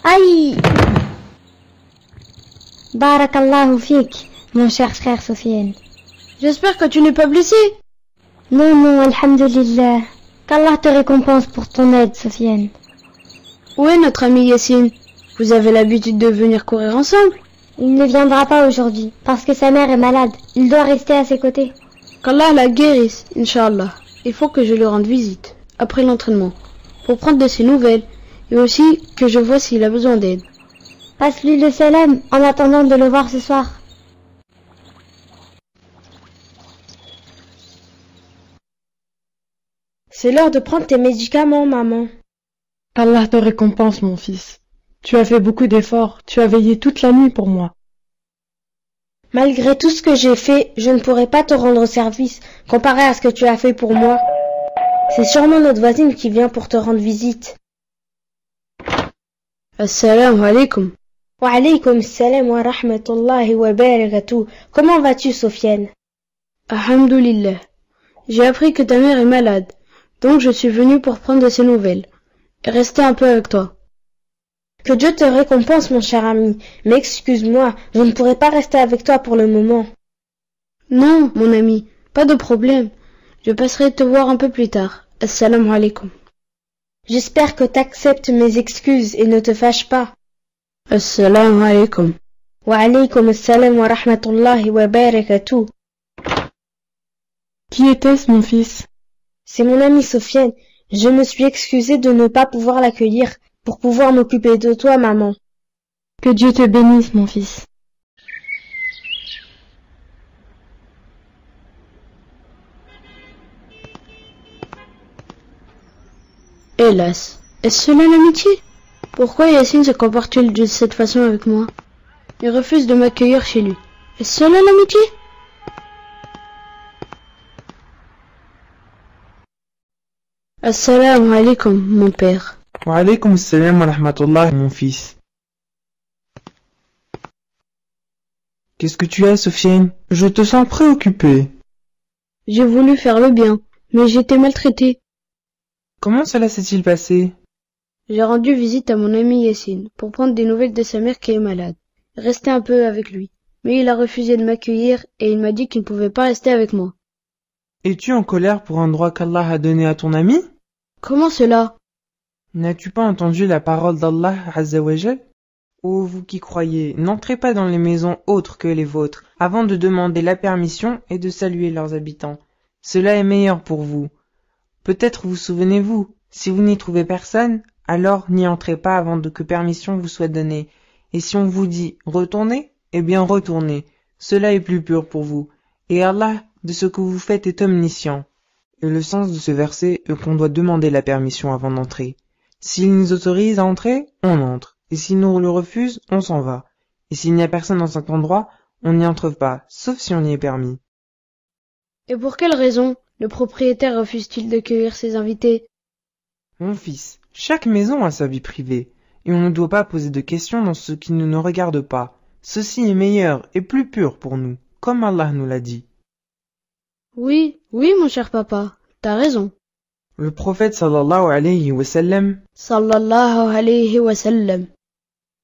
Aïe! Barakallahu fik, mon cher frère Sofiane. J'espère que tu n'es pas blessé. Non, non, alhamdulillah. Qu'Allah te récompense pour ton aide, Sofiane. Où est notre ami Yassine? Vous avez l'habitude de venir courir ensemble? Il ne viendra pas aujourd'hui, parce que sa mère est malade. Il doit rester à ses côtés. Qu'Allah la guérisse, Inch'Allah. Il faut que je lui rende visite, après l'entraînement, pour prendre de ses nouvelles, et aussi que je vois s'il a besoin d'aide. Passe-lui le salam en attendant de le voir ce soir. C'est l'heure de prendre tes médicaments, maman. Allah te récompense, mon fils. Tu as fait beaucoup d'efforts, tu as veillé toute la nuit pour moi. Malgré tout ce que j'ai fait, je ne pourrai pas te rendre service comparé à ce que tu as fait pour moi. C'est sûrement notre voisine qui vient pour te rendre visite. Assalamu alaikum. Wa alaykum assalam wa rahmatullahi wa barakatuh. Comment vas-tu, Sofiane? Alhamdulillah. J'ai appris que ta mère est malade, donc je suis venu pour prendre de ses nouvelles et rester un peu avec toi. Que Dieu te récompense, mon cher ami, mais excuse-moi, je ne pourrai pas rester avec toi pour le moment. Non, mon ami, pas de problème. Je passerai te voir un peu plus tard. Assalamu alaikum. J'espère que t'acceptes mes excuses et ne te fâches pas. Assalamu alaikum. Wa alaykum assalam wa rahmatullahi wa barakatuh. Qui était-ce, mon fils? C'est mon ami Sofiane. Je me suis excusé de ne pas pouvoir l'accueillir pour pouvoir m'occuper de toi, maman. Que Dieu te bénisse, mon fils. Hélas, est-ce cela l'amitié? Pourquoi Yassine se comporte-t-il de cette façon avec moi? Il refuse de m'accueillir chez lui. Est-ce cela l'amitié? Assalamu alaikum, mon père. Wa alaykum assalam wa rahmatullah, mon fils. Qu'est-ce que tu as, Sofiane? Je te sens préoccupé. J'ai voulu faire le bien, mais j'ai été maltraité. Comment cela s'est-il passé? J'ai rendu visite à mon ami Yassine pour prendre des nouvelles de sa mère qui est malade. Rester un peu avec lui. Mais il a refusé de m'accueillir et il m'a dit qu'il ne pouvait pas rester avec moi. Es-tu en colère pour un droit qu'Allah a donné à ton ami? Comment cela? N'as-tu pas entendu la parole d'Allah Azza wa Jal? Ô vous qui croyez, n'entrez pas dans les maisons autres que les vôtres, avant de demander la permission et de saluer leurs habitants. Cela est meilleur pour vous. Peut-être vous souvenez-vous, si vous n'y trouvez personne, alors n'y entrez pas avant que permission vous soit donnée. Et si on vous dit « retournez », eh bien retournez. Cela est plus pur pour vous. Et Allah, de ce que vous faites, est omniscient. Et le sens de ce verset est qu'on doit demander la permission avant d'entrer. S'il nous autorise à entrer, on entre. Et s'il nous le refuse, on s'en va. Et s'il n'y a personne dans cet endroit, on n'y entre pas, sauf si on y est permis. Et pour quelle raison le propriétaire refuse-t-il d'accueillir ses invités? Mon fils, chaque maison a sa vie privée, et on ne doit pas poser de questions dans ce qui ne nous regarde pas. Ceci est meilleur et plus pur pour nous, comme Allah nous l'a dit. Oui, mon cher papa, t'as raison. Le prophète sallallahu alayhi wa sallam,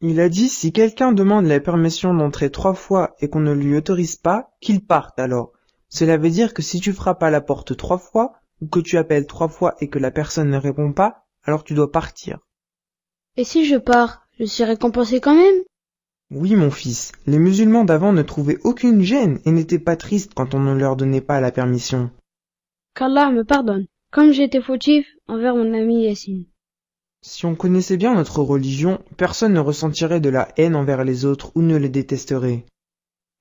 il a dit si quelqu'un demande la permission d'entrer 3 fois et qu'on ne lui autorise pas, qu'il parte alors. Cela veut dire que si tu frappes à la porte 3 fois, ou que tu appelles 3 fois et que la personne ne répond pas, alors tu dois partir. Et si je pars, je suis récompensé quand même? Oui, mon fils, les musulmans d'avant ne trouvaient aucune gêne et n'étaient pas tristes quand on ne leur donnait pas la permission. Qu'Allah me pardonne, comme j'ai été fautif envers mon ami Yassine. Si on connaissait bien notre religion, personne ne ressentirait de la haine envers les autres ou ne les détesterait.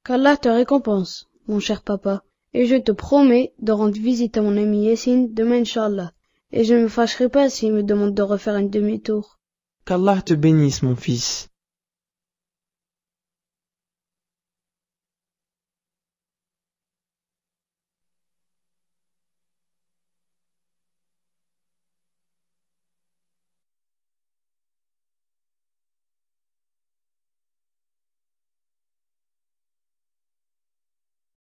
Qu'Allah te récompense, mon cher papa, et je te promets de rendre visite à mon ami Yassine demain, Inch'Allah, et je ne me fâcherai pas s'il me demande de refaire un demi-tour. Qu'Allah te bénisse, mon fils.